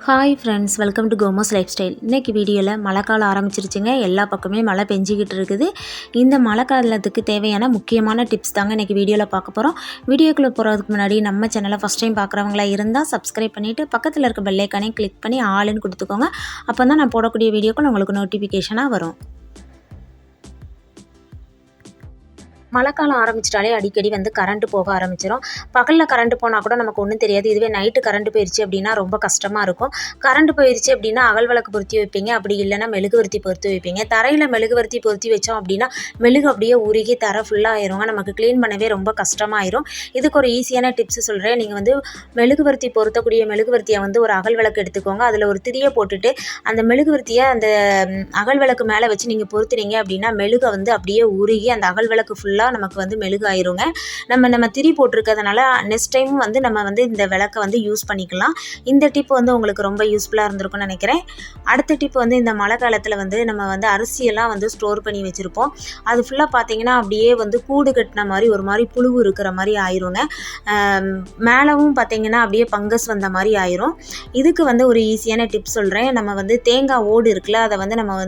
Hi friends, welcome to gomu'slifestyle. இன்றைக்கி வீடியோவில் மழைக்காலம் ஆரம்பிச்சிருச்சுங்க. எல்லா பக்கமே மழை பெஞ்சிக்கிட்டு இருக்குது. இந்த மழைக்காலத்துக்கு தேவையான முக்கியமான டிப்ஸ் தாங்க இன்றைக்கி வீடியோவில் பார்க்க போகிறோம். வீடியோக்குள்ளே போகிறதுக்கு முன்னாடி நம்ம சேனலை ஃபஸ்ட் டைம் பார்க்குறவங்களா இருந்தால் சப்ஸ்கிரைப் பண்ணிவிட்டு பக்கத்தில் இருக்க பெல் ஐக்கானையும் கிளிக் பண்ணி ஆளுன்னு கொடுத்துக்கோங்க. அப்போ தான் நான் போடக்கூடிய வீடியோக்கள் உங்களுக்கு நோட்டிஃபிகேஷனாக வரும். மழைக்காலம் ஆரம்பிச்சிட்டாலே அடிக்கடி கரண்ட்டு போக ஆரம்பிச்சிடும். பகலில் கரண்ட்டு போனால் கூட நமக்கு ஒன்றும் தெரியாது. இதுவே நைட்டு கரண்ட்டு போயிடுச்சு அப்படின்னா ரொம்ப கஷ்டமாக இருக்கும். கரண்ட்டு போயிடுச்சு அப்படின்னா அகல் விளக்கு பொருத்தி வைப்பீங்க, அப்படி இல்லைன்னா மெழுகுவர்த்தி பொருத்தி வைப்பீங்க. தரையில் மெழுகுவர்த்தி பொருத்தி வச்சோம் அப்படின்னா மெழுகு அப்படியே உருகி தரை ஃபுல்லாக ஆயிருங்க. நமக்கு க்ளீன் பண்ணவே ரொம்ப கஷ்டமாயிரும். இதுக்கு ஒரு ஈஸியான டிப்ஸ் சொல்கிறேன். நீங்கள் மெழுகுவர்த்தி பொருத்தக்கூடிய மெழுகுவர்த்தியை ஒரு அகல் விளக்கு எடுத்துக்கோங்க. அதில் ஒரு திரியை போட்டுட்டு அந்த மெழுகுவர்த்தியை அந்த அகல் விளக்கு மேலே வச்சு நீங்கள் பொருத்துனீங்க அப்படின்னா மெழுகை அப்படியே உருகி அந்த அகல் விளக்கு ஃபுல்லாக நமக்கு மெழுகு ஆயிருங்க. நம்ம திரி போட்டிருக்கிறதுனால நெக்ஸ்ட் டைம் நம்ம இந்த விளக்கை யூஸ் பண்ணிக்கலாம். இந்த டிப் உங்களுக்கு ரொம்ப யூஸ்ஃபுல்லாக இருந்திருக்கும்னு நினைக்கிறேன். அடுத்த டிப் இந்த மழை காலத்தில் நம்ம அரிசியெல்லாம் ஸ்டோர் பண்ணி வச்சுருப்போம். அது ஃபுல்லாக பார்த்தீங்கன்னா அப்படியே கூடு கட்டின மாதிரி ஒரு மாதிரி புழுவு இருக்கிற மாதிரி ஆயிருங்க. மேலவும் பார்த்தீங்கன்னா அப்படியே பங்கஸ் வந்த மாதிரி ஆயிரும். இதுக்கு ஒரு ஈஸியான டிப் சொல்கிறேன். நம்ம தேங்காய் ஓடு இருக்குல்ல, அதை நம்ம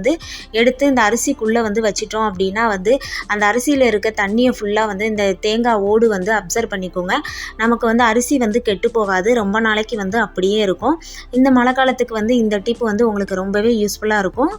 எடுத்து இந்த அரிசிக்குள்ளே வச்சிட்டோம் அப்படின்னா அந்த அரிசியில் இருக்க தண்ணியை ஃபுல்லாக இந்த தேங்காய் ஓடு அப்சர்வ் பண்ணிக்கோங்க. நமக்கு அரிசி கெட்டு போகாது, ரொம்ப நாளைக்கு அப்படியே இருக்கும். இந்த மழை காலத்துக்கு இந்த டிப் உங்களுக்கு ரொம்பவே யூஸ்ஃபுல்லாக இருக்கும்.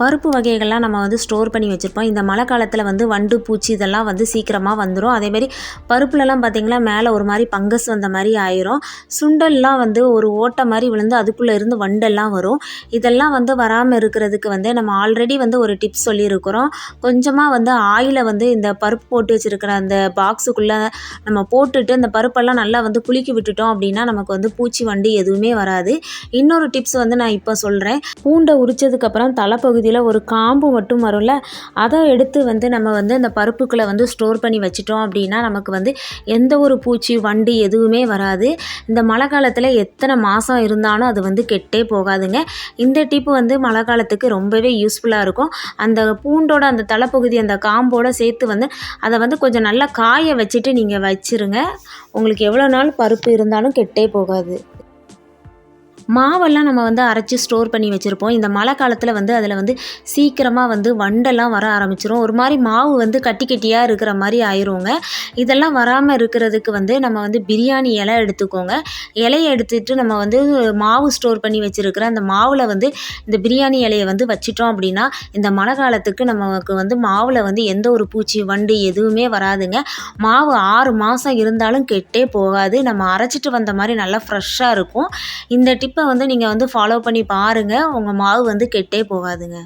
பருப்பு வகைகள்லாம் நம்ம ஸ்டோர் பண்ணி வச்சுருப்போம். இந்த மழை காலத்தில் வண்டு பூச்சி இதெல்லாம் சீக்கிரமாக வந்துடும். அதேமாதிரி பருப்புலலாம் பார்த்திங்கன்னா மேலே ஒரு மாதிரி பங்கஸ் வந்த மாதிரி ஆயிரும். சுண்டல்லாம் ஒரு ஓட்டை மாதிரி விழுந்து அதுக்குள்ளே இருந்து வண்டெல்லாம் வரும். இதெல்லாம் வராமல் இருக்கிறதுக்கு நம்ம ஆல்ரெடி ஒரு டிப்ஸ் சொல்லியிருக்கிறோம். கொஞ்சமாக ஆயிலை இந்த பருப்பு போட்டு வச்சுருக்கிற அந்த பாக்ஸுக்குள்ளே நம்ம போட்டுட்டு அந்த பருப்பெல்லாம் நல்லா குலுக்கி விட்டுட்டோம் அப்படின்னா நமக்கு பூச்சி வண்டு எதுவுமே வராது. இன்னொரு டிப்ஸ் நான் இப்போ சொல்கிறேன். பூண்டை உரிச்சதுக்கப்புறம் தலைப்பகுதியில் ஒரு காம்பு மட்டும் வரும்ல, அதை எடுத்து நம்ம அந்த பருப்புக்குள்ளே ஸ்டோர் பண்ணி வச்சிட்டோம் அப்படின்னா நமக்கு எந்த ஒரு பூச்சி வண்டு எதுவுமே வராது. இந்த மழை காலத்தில் எத்தனை மாதம் இருந்தாலும் அது கெட்டே போகாதுங்க. இந்த டிப்பு மழை காலத்துக்கு ரொம்பவே யூஸ்ஃபுல்லாக இருக்கும். அந்த பூண்டோட அந்த தலைப்பகுதி அந்த காம்போடு சேர்த்து அதை கொஞ்சம் நல்லா காய வச்சுட்டு நீங்கள் வச்சுருங்க. உங்களுக்கு எவ்வளோ நாள் பருப்பு இருந்தாலும் கெட்டே போகாது. மாவெல்லாம் நம்ம அரைச்சி ஸ்டோர் பண்ணி வச்சுருப்போம். இந்த மழை காலத்தில் அதில் சீக்கிரமாக வண்டெல்லாம் வர ஆரம்பிச்சிரும். ஒரு மாதிரி மாவு கட்டி கட்டியாக இருக்கிற மாதிரி ஆயிருங்க. இதெல்லாம் வராமல் இருக்கிறதுக்கு நம்ம பிரியாணி இலை எடுத்துக்கோங்க. இலையை எடுத்துகிட்டு நம்ம மாவு ஸ்டோர் பண்ணி வச்சுருக்கிற அந்த மாவில் இந்த பிரியாணி இலையை வச்சிட்டோம் அப்படின்னா இந்த மழை காலத்துக்கு நமக்கு மாவில் எந்த ஒரு பூச்சி வண்டு எதுவுமே வராதுங்க. மாவு 6 மாதம் இருந்தாலும் கெட்டே போகாது. நம்ம அரைச்சிட்டு வந்த மாதிரி நல்லா ஃப்ரெஷ்ஷாக இருக்கும். இந்த டிப்பை நீங்கள் ஃபாலோ பண்ணி பாருங்கள். உங்கள் மாவு கெட்டே போகாதுங்க.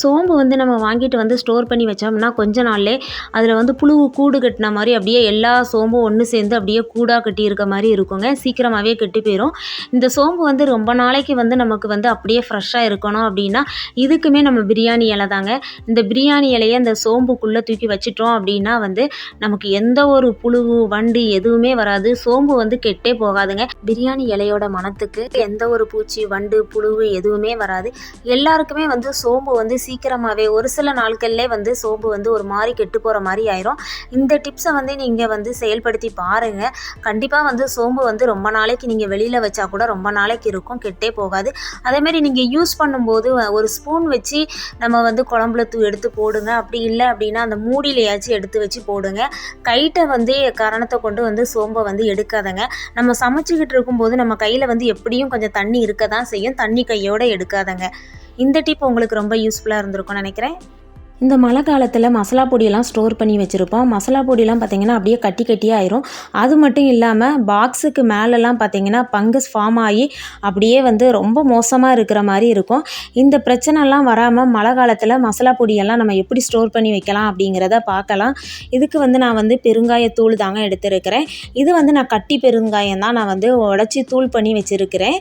சோம்பு நம்ம வாங்கிட்டு ஸ்டோர் பண்ணி வச்சோம்னா கொஞ்ச நாள்லே அதில் புழு கூடு கட்டின மாதிரி அப்படியே எல்லா சோம்பும் ஒன்று சேர்ந்து அப்படியே கூடாக கட்டி இருக்க மாதிரி இருக்குங்க. சீக்கிரமாகவே கெட்டு போயிடும். இந்த சோம்பு ரொம்ப நாளைக்கு நமக்கு அப்படியே ஃப்ரெஷ்ஷாக இருக்கணும் அப்படின்னா இதுக்குமே நம்ம பிரியாணி இலை தாங்க. இந்த பிரியாணி இலையை அந்த சோம்புக்குள்ளே தூக்கி வச்சிட்டோம் அப்படின்னா நமக்கு எந்த ஒரு புழு வண்டு எதுவுமே வராது. சோம்பு கெட்டே போகாதுங்க. பிரியாணி இலையோட மணத்துக்கு எந்த ஒரு பூச்சி வண்டு புழு எதுவுமே வராது. எல்லாருக்குமே சோம்பு சீக்கிரமாகவே ஒரு சில நாட்கள்லேயே சோம்பு ஒரு மாதிரி கெட்டு போகிற மாதிரி ஆயிரும். இந்த டிப்ஸை நீங்கள் செயல்படுத்தி பாருங்கள். கண்டிப்பாக சோம்பு ரொம்ப நாளைக்கு நீங்கள் வெளியில் வச்சா கூட ரொம்ப நாளைக்கு இருக்கும், கெட்டே போகாது. அதேமாதிரி நீங்கள் யூஸ் பண்ணும்போது ஒரு ஸ்பூன் வச்சு நம்ம குழம்புல எடுத்து போடுங்க. அப்படி இல்லை அப்படின்னா அந்த மூடியிலையாச்சும் எடுத்து வச்சு போடுங்க. கைட்டை காரணத்தை கொண்டு சோம்பை எடுக்காதங்க. நம்ம சமைச்சிக்கிட்டு இருக்கும்போது நம்ம கையில் எப்படியும் கொஞ்சம் தண்ணி இருக்க தான் செய்யும். தண்ணி கையோடு எடுக்காதங்க. இந்த டிப் உங்களுக்கு ரொம்ப யூஸ்ஃபுல்லாக இருந்திருக்கும்னு நினைக்கிறேன். இந்த மழை காலத்தில் மசாலா பொடியெல்லாம் ஸ்டோர் பண்ணி வச்சுருப்போம். மசாலா பொடியெல்லாம் பார்த்திங்கன்னா அப்படியே கட்டி கட்டியாக ஆயிரும். அது மட்டும் இல்லாமல் பாக்ஸுக்கு மேலெல்லாம் பார்த்திங்கன்னா பங்கஸ் ஃபார்ம் ஆகி அப்படியே ரொம்ப மோசமாக இருக்கிற மாதிரி இருக்கும். இந்த பிரச்சனைலாம் வராமல் மழை காலத்தில் மசாலா பொடியெல்லாம் நம்ம எப்படி ஸ்டோர் பண்ணி வைக்கலாம் அப்படிங்கிறத பார்க்கலாம். இதுக்கு நான் பெருங்காயத்தூள் தாங்க எடுத்துருக்கிறேன். இது நான் கட்டி பெருங்காயம் தான் நான் உடச்சி தூள் பண்ணி வச்சுருக்கிறேன்.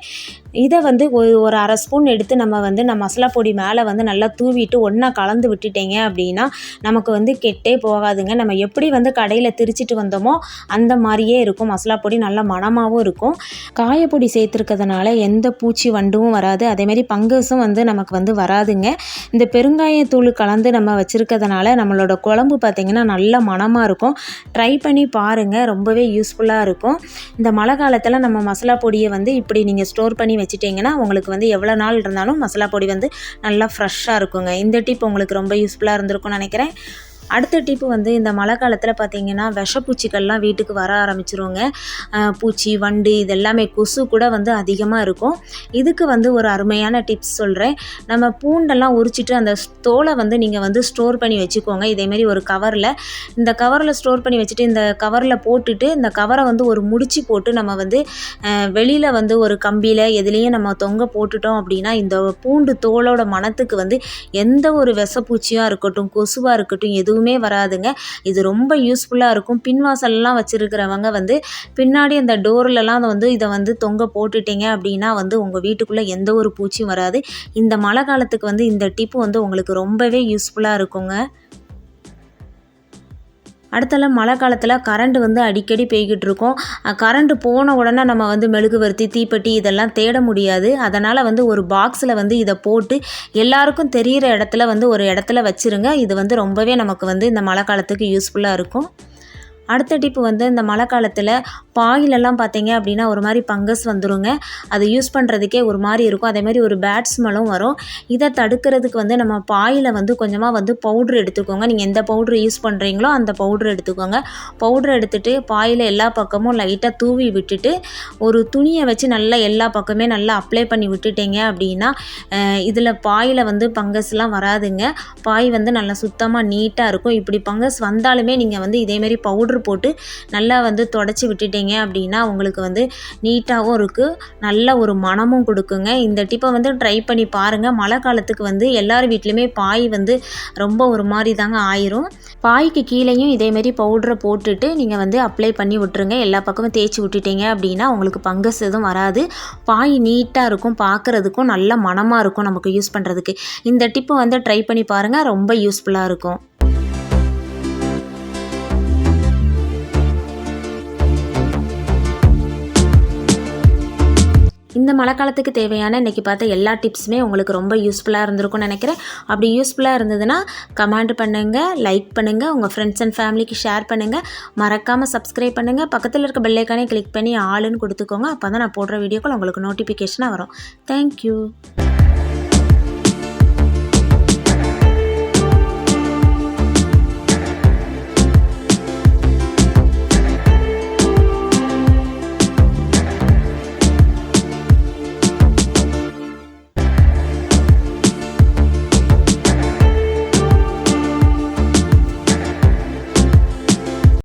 இதை வந்து ஒரு அரை ஸ்பூன் எடுத்து நம்ம மசாலா பொடி மேலே வந்து நல்லா தூவிட்டு ஒன்றா கலந்து விட்டுட்டீங்க அப்படின்னா நமக்கு வந்து கெட்டே போகாதுங்க. நம்ம எப்படி வந்து கடையில் திரிச்சிட்டு வந்தோமோ அந்த மாதிரியே இருக்கும். மசாலா பொடி நல்ல மணமாகவும் இருக்கும். காயப்பொடி சேர்த்துருக்கிறதுனால எந்த பூச்சி வண்டும் வராது. அதேமாரி பங்கஸும் வந்து நமக்கு வந்து வராதுங்க. இந்த பெருங்காயத்தூள் கலந்து நம்ம வச்சுருக்கிறதுனால நம்மளோட குழம்பு பார்த்திங்கன்னா நல்ல மணமாக இருக்கும். ட்ரை பண்ணி பாருங்கள், ரொம்பவே யூஸ்ஃபுல்லாக இருக்கும். இந்த மழை காலத்தில் நம்ம மசாலா பொடியை வந்து இப்படி நீங்கள் ஸ்டோர் பண்ணி வச்சுட்டிங்கன்னா உங்களுக்கு வந்து எவ்வளோ நாள் இருந்தாலும் மசாலா பொடி வந்து நல்லா ஃப்ரெஷ்ஷாக இருக்குங்க. இந்த டிப் உங்களுக்கு ரொம்ப யூஸ்ஃபுல்லாக இருந்திருக்கும்னு நினைக்கிறேன். அடுத்த டிப்பு வந்து இந்த மழை காலத்தில் பார்த்திங்கன்னா விஷப்பூச்சிகள்லாம் வீட்டுக்கு வர ஆரம்பிச்சிருங்க. பூச்சி, வண்டு இதெல்லாமே, கொசு கூட வந்து அதிகமாக இருக்கும். இதுக்கு வந்து ஒரு அருமையான டிப்ஸ் சொல்கிறேன். நம்ம பூண்டெல்லாம் உரிச்சிட்டு அந்த தோலை வந்து நீங்கள் வந்து ஸ்டோர் பண்ணி வச்சுக்கோங்க. இதேமாரி ஒரு கவரில், இந்த கவரில் ஸ்டோர் பண்ணி வச்சுட்டு இந்த கவரில் போட்டுட்டு இந்த கவரை வந்து ஒரு முடிச்சு போட்டு நம்ம வந்து வெளியில் வந்து ஒரு கம்பியில் எதுலேயும் நம்ம தொங்க போட்டுட்டோம் அப்படின்னா இந்த பூண்டு தோலோட மணத்துக்கு வந்து எந்த ஒரு விஷப்பூச்சியாக இருக்கட்டும், கொசுவாக இருக்கட்டும் எதுவுமே வராதுங்க. இது ரொம்ப யூஸ்ஃபுல்லாக இருக்கும். பின்வாசல்லாம் வச்சுருக்கிறவங்க வந்து பின்னாடி அந்த டோர்லலாம் வந்து இதை வந்து தொங்க போட்டுட்டீங்க அப்படின்னா வந்து உங்கள் வீட்டுக்குள்ளே எந்த ஒரு பூச்சியும் வராது. இந்த மழை காலத்துக்கு வந்து இந்த டிப்பு வந்து உங்களுக்கு ரொம்பவே யூஸ்ஃபுல்லாக இருக்குங்க. அடுத்தெல்லாம் மழை காலத்தில் கரண்ட் வந்து அடிக்கடி பெய்கிட்டு இருக்கும். கரண்ட் போன உடனே நம்ம வந்து மெழுகுவர்த்தி, தீப்பெட்டி இதெல்லாம் தேட முடியாது. அதனால் வந்து ஒரு பாக்ஸில் வந்து இதை போட்டு எல்லாருக்கும் தெரிகிற இடத்துல வந்து ஒரு இடத்துல வச்சுருங்க. இது வந்து ரொம்பவே நமக்கு வந்து இந்த மழை காலத்துக்கு யூஸ்ஃபுல்லாக இருக்கும். அடுத்த டிப்பு வந்து இந்த மழை காலத்தில் பாயிலெல்லாம் பார்த்தீங்க அப்படின்னா ஒரு மாதிரி பங்கஸ் வந்துருங்க. அது யூஸ் பண்ணுறதுக்கே ஒரு மாதிரி இருக்கும். அதேமாதிரி ஒரு பேட் ஸ்மெல்லும் வரும். இதை தடுக்கிறதுக்கு வந்து நம்ம பாயில் வந்து கொஞ்சமாக வந்து பவுட்ரு எடுத்துக்கோங்க. நீங்கள் எந்த பவுட்ரு யூஸ் பண்ணுறீங்களோ அந்த பவுட்ரு எடுத்துக்கோங்க. பவுட்ரு எடுத்துகிட்டு பாயில் எல்லா பக்கமும் லைட்டாக தூவி விட்டுட்டு ஒரு துணியை வச்சு நல்லா எல்லா பக்கமே நல்லா அப்ளை பண்ணி விட்டுட்டீங்க அப்படின்னா இதில் பாயில் வந்து பங்கஸ்லாம் வராதுங்க. பாய் வந்து நல்லா சுத்தமாக நீட்டாக இருக்கும். இப்படி பங்கஸ் வந்தாலுமே நீங்கள் வந்து இதேமாரி பவுட்ரு போட்டு நல்லா வந்து தொடச்சி விட்டுட்டீங்க அப்படின்னா உங்களுக்கு வந்து நீட்டாகவும் இருக்குது, நல்ல ஒரு மணமும் கொடுக்குங்க. இந்த டிப்பை வந்து ட்ரை பண்ணி பாருங்கள். மழை காலத்துக்கு வந்து எல்லார் வீட்லேயுமே பாய் வந்து ரொம்ப ஒரு மாதிரி தாங்க ஆயிரும். பாய்க்கு கீழேயும் இதேமாரி பவுடரை போட்டுட்டு நீங்கள் வந்து அப்ளை பண்ணி விட்டுருங்க. எல்லா பக்கமும் தேய்ச்சி விட்டுட்டீங்க அப்படின்னா உங்களுக்கு பங்கஸ் எதுவும் வராது. பாய் நீட்டாக இருக்கும், பார்க்குறதுக்கும் நல்ல மணமாக இருக்கும் நமக்கு யூஸ் பண்ணுறதுக்கு. இந்த டிப்பு வந்து ட்ரை பண்ணி பாருங்கள், ரொம்ப யூஸ்ஃபுல்லாக இருக்கும். இந்த மழை காலத்துக்கு தேவையான இன்றைக்கி பார்த்த எல்லா டிப்ஸுமே உங்களுக்கு ரொம்ப யூஸ்ஃபுல்லாக இருந்திருக்கும்னு நினைக்கிறேன். அப்படி யூஸ்ஃபுல்லாக இருந்ததுன்னா கமெண்ட் பண்ணுங்கள், லைக் பண்ணுங்கள், உங்கள் ஃப்ரெண்ட்ஸ் அண்ட் ஃபேமிலிக்கு ஷேர் பண்ணுங்கள். மறக்காமல் சப்ஸ்கிரைப் பண்ணுங்கள். பக்கத்தில் இருக்க பெல் ஐக்கானே கிளிக் பண்ணி ஆளுன்னு கொடுத்துக்கோங்க. அப்போ தான் நான் போடுற வீடியோக்கள் உங்களுக்கு நோட்டிஃபிகேஷனாக வரும். தேங்க்யூ.